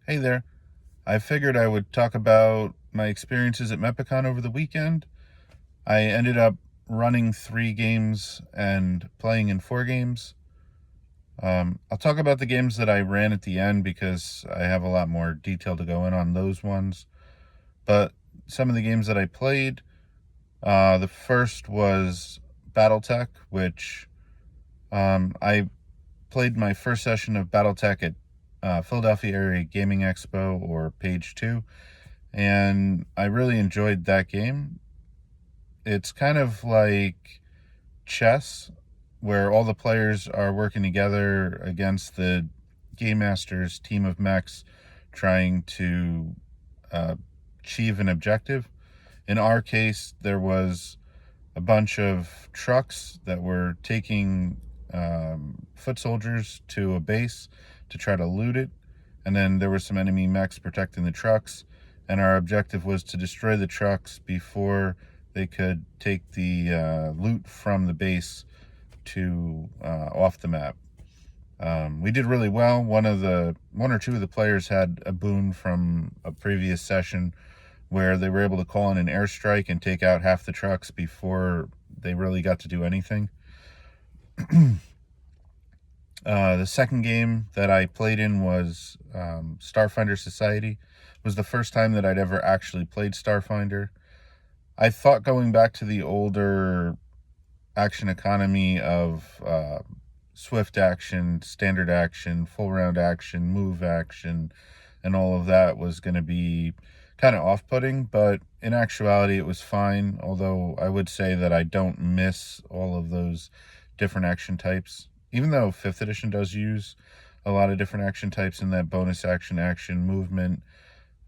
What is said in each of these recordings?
Hey there. I figured I would talk about my experiences at Mepacon over the weekend. I ended up running 3 games and playing in 4 games. I'll talk about the games that I ran at the end because I have a lot more detail to go in on those ones. But some of the games that I played, the first was Battletech, which I played my first session of Battletech at Philadelphia Area Gaming Expo, or Page 2. And I really enjoyed that game. It's kind of like chess, where all the players are working together against the game master's team of mechs trying to uh, achieve an objective. In our case, there was a bunch of trucks that were taking foot soldiers to a base to try to loot it, and then there were some enemy mechs protecting the trucks, and our objective was to destroy the trucks before they could take the loot from the base to off the map. We did really well. One or two of the players had a boon from a previous session where they were able to call in an airstrike and take out half the trucks before they really got to do anything. The second game that I played in was Starfinder Society. It was the first time that I'd ever actually played Starfinder. I thought going back to the older action economy of swift action, standard action, full round action, move action, and all of that was going to be kind of off-putting, but in actuality it was fine, although I would say that I don't miss all of those different action types, even though 5th edition does use a lot of different action types in that bonus action movement.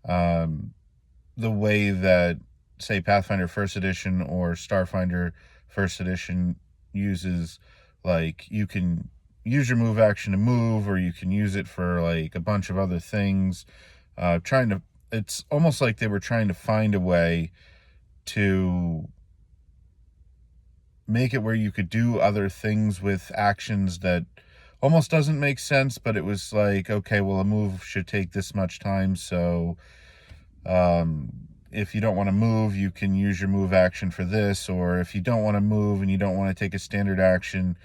The way that, say, Pathfinder 1st edition or Starfinder 1st edition uses, like, you can use your move action to move, or you can use it for like a bunch of other things. It's almost like they were trying to find a way to make it where you could do other things with actions that almost doesn't make sense, but it was like, okay, well, a move should take this much time, so if you don't want to move, you can use your move action for this, or if you don't want to move and you don't want to take a standard action,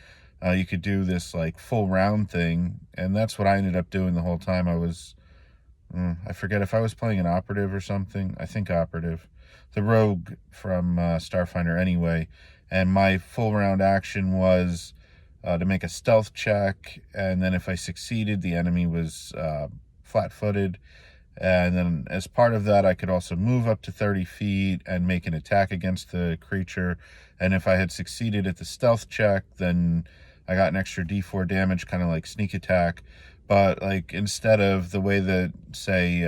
you could do this like full round thing. And that's what I ended up doing the whole time. I forget if I was playing an operative or something. I think operative, the rogue from Starfinder anyway. And my full round action was to make a stealth check, and then if I succeeded, the enemy was flat-footed. And then as part of that, I could also move up to 30 feet and make an attack against the creature. And if I had succeeded at the stealth check, then I got an extra d4 damage, kind of like sneak attack. But like, instead of the way that, say,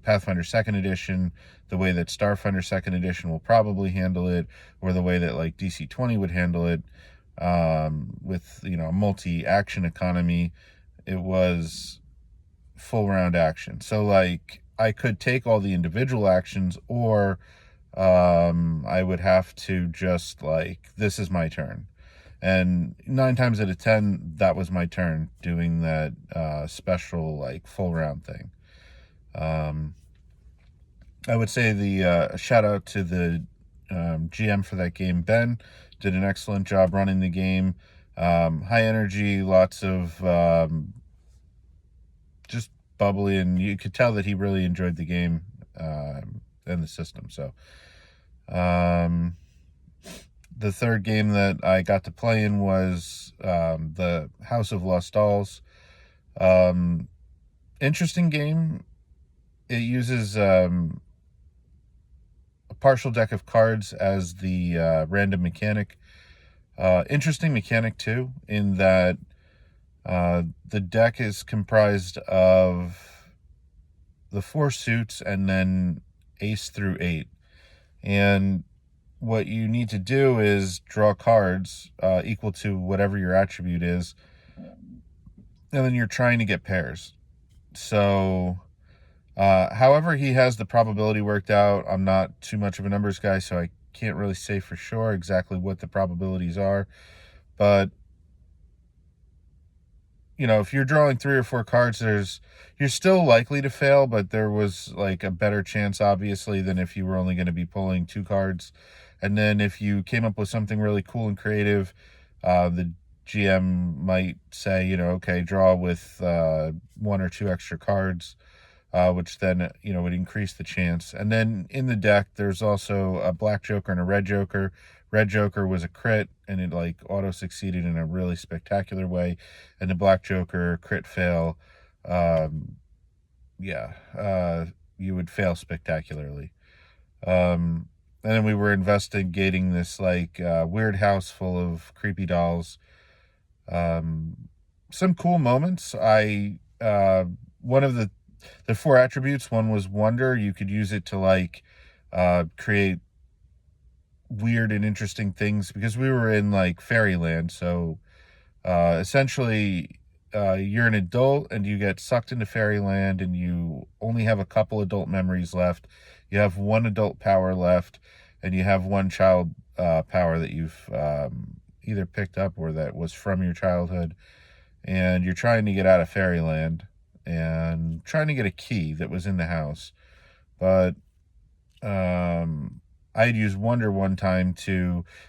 Pathfinder 2nd edition, the way that Starfinder 2nd edition will probably handle it, or the way that like DC 20 would handle it, with, multi-action economy, it was full round action. So like, I could take all the individual actions, or I would have to just like, this is my turn. And 9 times out of 10, that was my turn doing that special like full round thing. I would say the shout out to the GM for that game. Ben did an excellent job running the game. High energy, lots of just bubbly, and you could tell that he really enjoyed the game and the system. So the third game that I got to play in was the House of Lost Dolls. Interesting game. It uses a partial deck of cards as the random mechanic. Interesting mechanic too, in that the deck is comprised of the 4 suits and then ace through 8. And what you need to do is draw cards equal to whatever your attribute is, and then you're trying to get pairs. So however he has the probability worked out, I'm not too much of a numbers guy, so I can't really say for sure exactly what the probabilities are. But if you're drawing 3 or 4 cards, you're still likely to fail, but there was like a better chance, obviously, than if you were only going to be pulling 2 cards. And then if you came up with something really cool and creative, the GM might say, okay, draw with 1 or 2 extra cards, which then, would increase the chance. And then in the deck, there's also a black joker and a red joker. Red joker was a crit, and it like auto succeeded in a really spectacular way. And the black joker crit fail, you would fail spectacularly. And then we were investigating this like weird house full of creepy dolls. Some cool moments. One of the 4 attributes, one was wonder. You could use it to like create weird and interesting things, because we were in like fairyland. So essentially you're an adult and you get sucked into fairyland, and you only have a couple adult memories left. You have 1 adult power left, and you have 1 child power that you've either picked up or that was from your childhood. And you're trying to get out of fairyland and trying to get a key that was in the house. But I had used wonder one time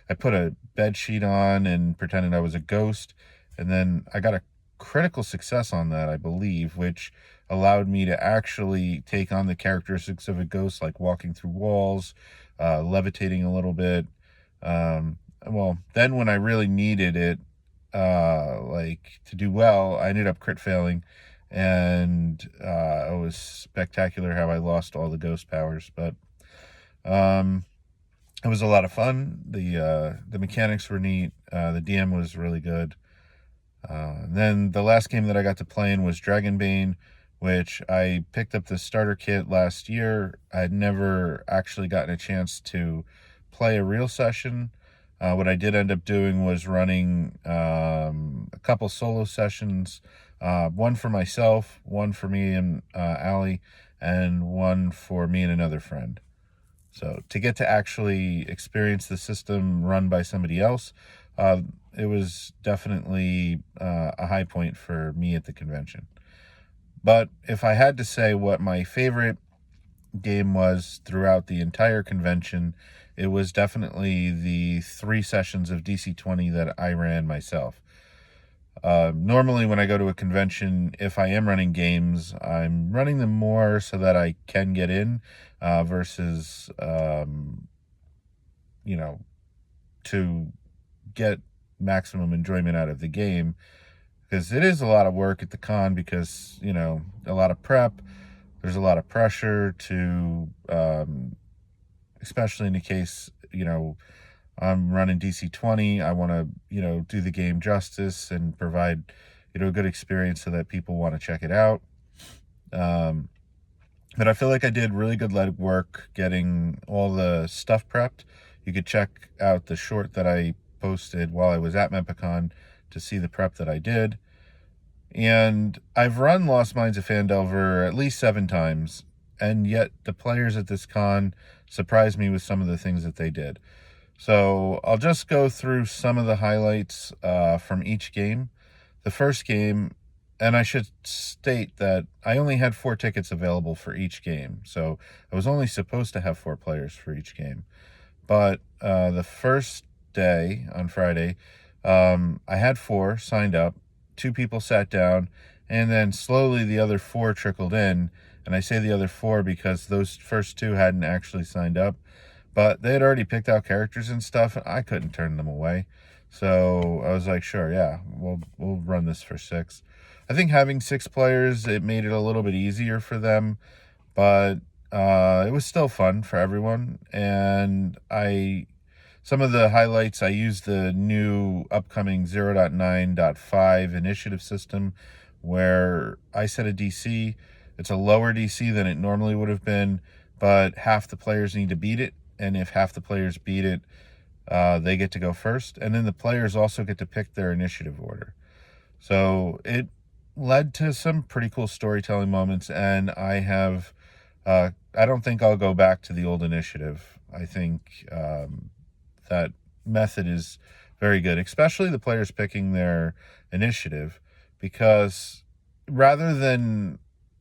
I put a bed sheet on and pretended I was a ghost, and then I got a critical success on that, I believe, which allowed me to actually take on the characteristics of a ghost, like walking through walls, levitating a little bit. Well, then when I really needed it, like to do well, I ended up crit failing, and it was spectacular how I lost all the ghost powers. But it was a lot of fun. The mechanics were neat. The DM was really good. Then the last game that I got to play in was Dragonbane, which I picked up the starter kit last year. I had never actually gotten a chance to play a real session. What I did end up doing was running a couple solo sessions, one for myself, one for me and Allie, and one for me and another friend. So to get to actually experience the system run by somebody else, it was definitely a high point for me at the convention. But if I had to say what my favorite game was throughout the entire convention, it was definitely the 3 sessions of DC-20 that I ran myself. Normally when I go to a convention, if I am running games, I'm running them more so that I can get in, versus, to get maximum enjoyment out of the game. Because it is a lot of work at the con, because, a lot of prep, there's a lot of pressure to, especially in the case, I'm running DC-20. I want to, do the game justice and provide, a good experience so that people want to check it out. But I feel like I did really good lead work getting all the stuff prepped. You could check out the short that I posted while I was at Mepacon to see the prep that I did. And I've run Lost Mines of Phandelver at least 7 times, and yet the players at this con surprised me with some of the things that they did. So I'll just go through some of the highlights from each game. The first game, and I should state that I only had 4 tickets available for each game, so I was only supposed to have 4 players for each game. But the first day, on Friday, I had 4 signed up, 2 people sat down, and then slowly the other 4 trickled in. And I say the other 4 because those first 2 hadn't actually signed up, but they had already picked out characters and stuff, and I couldn't turn them away. So I was like, sure, yeah, we'll run this for 6. I think having 6 players, it made it a little bit easier for them, but it was still fun for everyone. And some of the highlights, I used the new upcoming 0.9.5 initiative system, where I set a DC. It's a lower DC than it normally would have been, but half the players need to beat it. And if half the players beat it, they get to go first. And then the players also get to pick their initiative order. So it led to some pretty cool storytelling moments. And I don't think I'll go back to the old initiative. I think that method is very good, especially the players picking their initiative, because rather than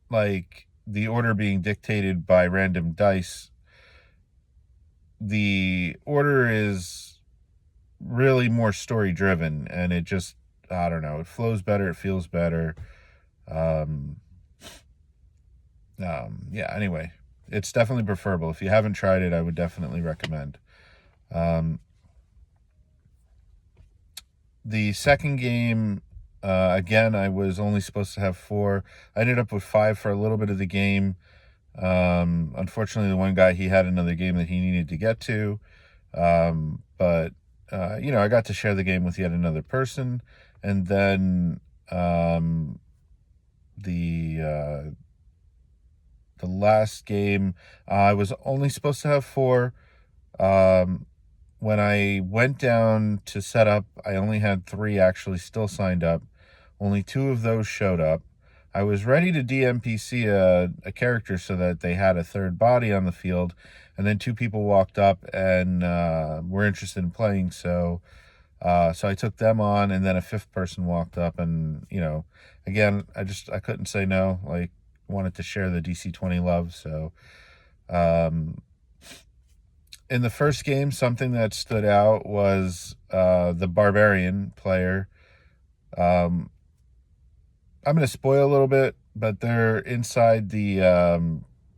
like the order being dictated by random dice, the order is really more story driven, and it just, I don't know, it flows better, it feels better. um yeah, anyway, it's definitely preferable. If you haven't tried it, I would definitely recommend. um the second game, again, I was only supposed to have 4. I ended up with 5 for a little bit of the game. Unfortunately, the one guy, he had another game that he needed to get to. But I got to share the game with yet another person. And then the uh, the last game, I was only supposed to have 4. Um, when I went down to set up, I only had 3 actually still signed up. Only 2 of those showed up. I was ready to DMPC a character so that they had a third body on the field, and then 2 people walked up and were interested in playing. So I took them on, and then a 5th person walked up, and again, I couldn't say no. Like, wanted to share the DC-20 love. So in the first game, something that stood out was the barbarian player. I'm going to spoil a little bit, but they're inside the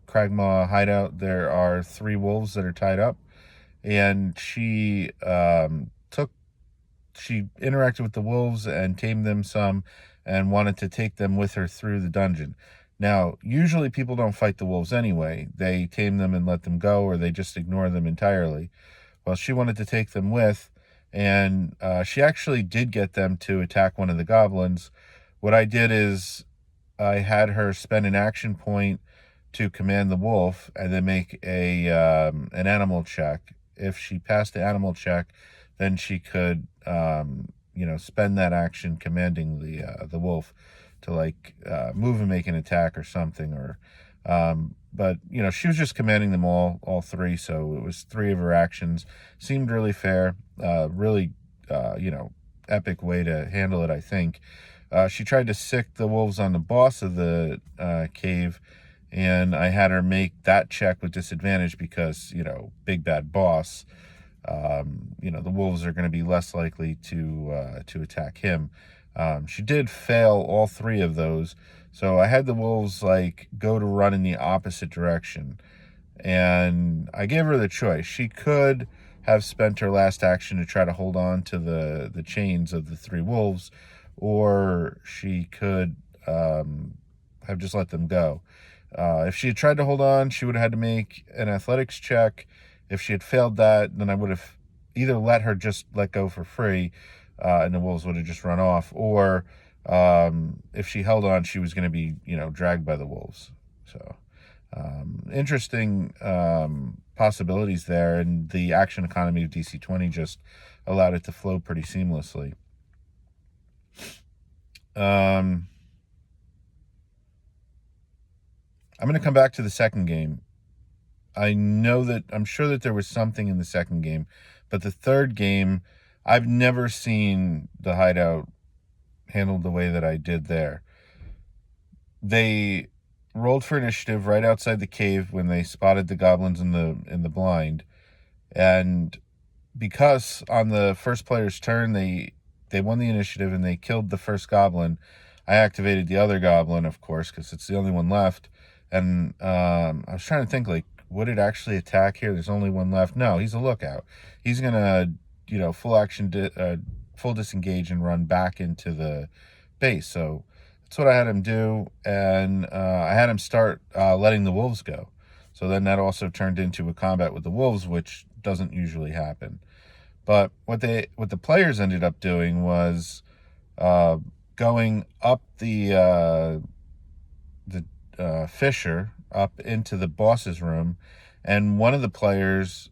Cragmaw hideout. There are 3 wolves that are tied up, and she interacted with the wolves and tamed them some, and wanted to take them with her through the dungeon. Now, usually people don't fight the wolves anyway. They tame them and let them go, or they just ignore them entirely. Well, she wanted to take them with, and she actually did get them to attack one of the goblins. What I did is I had her spend an action point to command the wolf, and then make an animal check. If she passed the animal check, then she could spend that action commanding the wolf to move and make an attack or something. Or but she was just commanding them all 3, so it was 3 of her actions. Seemed really fair. Really epic way to handle it, I think. She tried to sick the wolves on the boss of the cave, and I had her make that check with disadvantage because, big bad boss. The wolves are going to be less likely to attack him. She did fail all 3 of those, so I had the wolves go to run in the opposite direction, and I gave her the choice. She could have spent her last action to try to hold on to the chains of the 3 wolves, or she could have just let them go. If she had tried to hold on, she would have had to make an athletics check. If she had failed that, then I would have either let her just let go for free, and the wolves would have just run off, or if she held on, she was going to be, dragged by the wolves. So interesting possibilities there, and the action economy of DC-20 just allowed it to flow pretty seamlessly. I'm going to come back to the second game. I'm sure that there was something in the second game, but the third game, I've never seen the hideout handled the way that I did there. They rolled for initiative right outside the cave when they spotted the goblins in the blind, and because on the first player's turn they won the initiative and they killed the first goblin, I activated the other goblin, of course, because it's the only one left. And I was trying to think, would it actually attack here? There's only one left. No, he's a lookout. He's gonna, full action, full disengage and run back into the base. So that's what I had him do, and I had him start letting the wolves go. So then that also turned into a combat with the wolves, which doesn't usually happen. But what the players ended up doing was going up the fissure up into the boss's room, and one of the players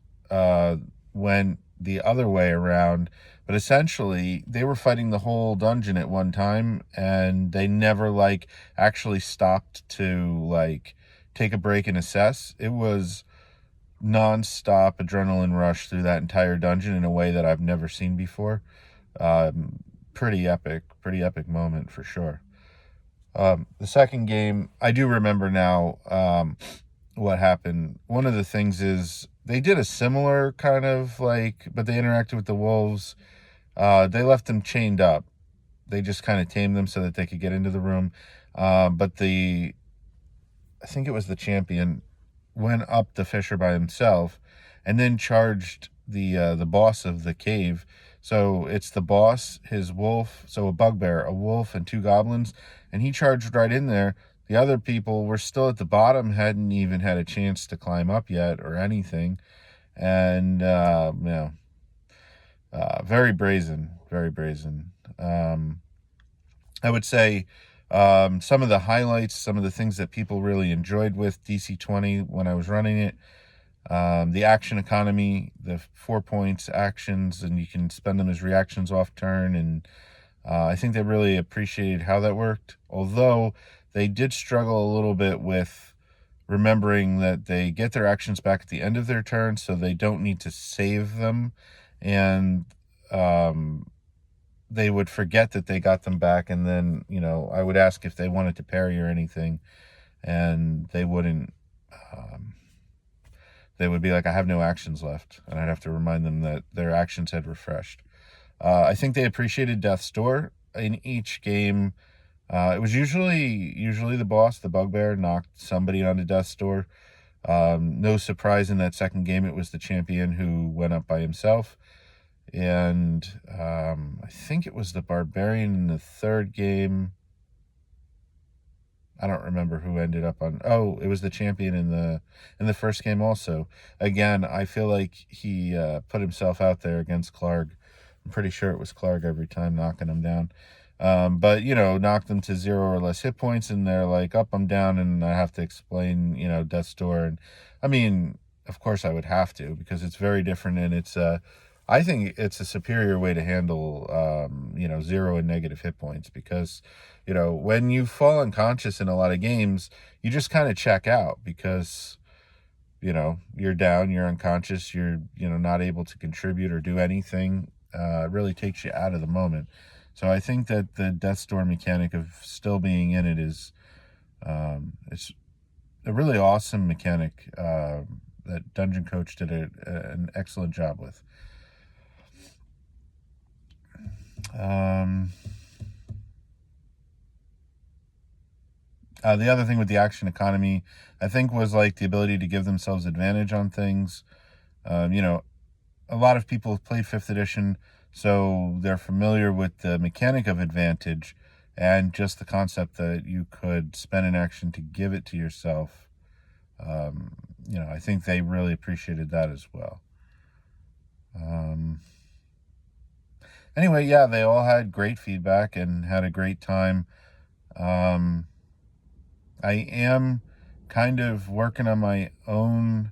went the other way around. But essentially, they were fighting the whole dungeon at one time, and they never actually stopped to take a break and assess. It was non-stop adrenaline rush through that entire dungeon in a way that I've never seen before. pretty epic moment for sure. The second game, I do remember now what happened. One of the things is they did a similar kind of like, but they interacted with the wolves. They left them chained up. They just kind of tamed them so that they could get into the room. But I think it was the champion, went up the fissure by himself and then charged the boss of the cave. So it's the boss, his wolf, so a bugbear, a wolf, and two goblins, and he charged right in there. The other people were still at the bottom, hadn't even had a chance to climb up yet or anything. And very brazen, very brazen. I would say some of the highlights, some of the things that people really enjoyed with DC-20 when I was running it, the action economy, the 4 points actions, and you can spend them as reactions off turn, and I think they really appreciated how that worked, although they did struggle a little bit with remembering that they get their actions back at the end of their turn, so they don't need to save them, and they would forget that they got them back, and then, I would ask if they wanted to parry or anything, and they wouldn't. They would be like, I have no actions left, and I'd have to remind them that their actions had refreshed. I think they appreciated Death's Door. In each game, it was usually the boss, the bugbear, knocked somebody onto Death's Door. No surprise in that second game, it was the champion who went up by himself. And I think it was the barbarian in the third game. I don't remember who ended up on. Oh, it was the champion in the first game also. Again, I feel like he put himself out there against Clark. I'm pretty sure it was Clark every time, knocking him down. But knocked them to 0 or less hit points, and they're like, up, I'm down, and I have to explain, Death's Door. And I mean, of course I would have to, because it's very different, and I think it's a superior way to handle, 0 and negative hit points, because, when you fall unconscious in a lot of games, you just kind of check out because, you're down, you're unconscious, you're, not able to contribute or do anything. It really takes you out of the moment. So I think that the Death's Door mechanic of still being in it is, it's a really awesome mechanic that Dungeon Coach did an excellent job with. The other thing with the action economy, I think, was like the ability to give themselves advantage on things. A lot of people have played 5th edition, so they're familiar with the mechanic of advantage and just the concept that you could spend an action to give it to yourself. I think they really appreciated that as well. Anyway, yeah, they all had great feedback and had a great time. I am kind of working on my own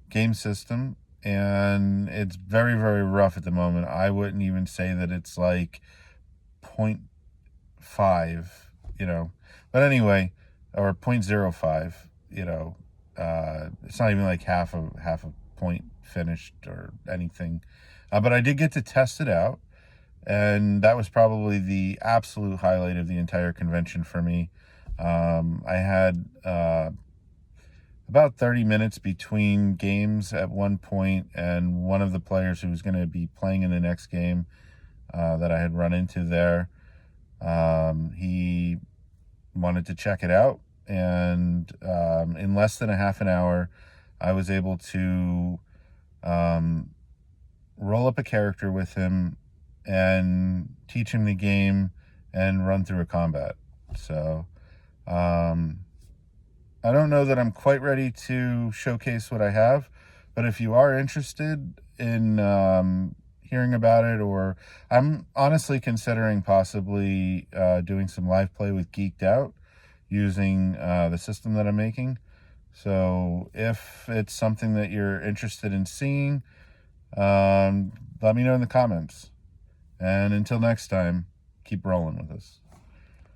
game system, and it's very, very rough at the moment. I wouldn't even say that it's like 0.5, but anyway, or 0.05, it's not even like half a point finished or anything. But I did get to test it out, and that was probably the absolute highlight of the entire convention for me. I had about 30 minutes between games at one point, and one of the players who was going to be playing in the next game that I had run into there, he wanted to check it out, and in less than a half an hour, I was able to roll up a character with him and teach him the game and run through a combat. So I don't know that I'm quite ready to showcase what I have, but if you are interested in hearing about it, or I'm honestly considering possibly doing some live play with Geeked Out using the system that I'm making. So if it's something that you're interested in seeing, let me know in the comments. And until next time, keep rolling with us.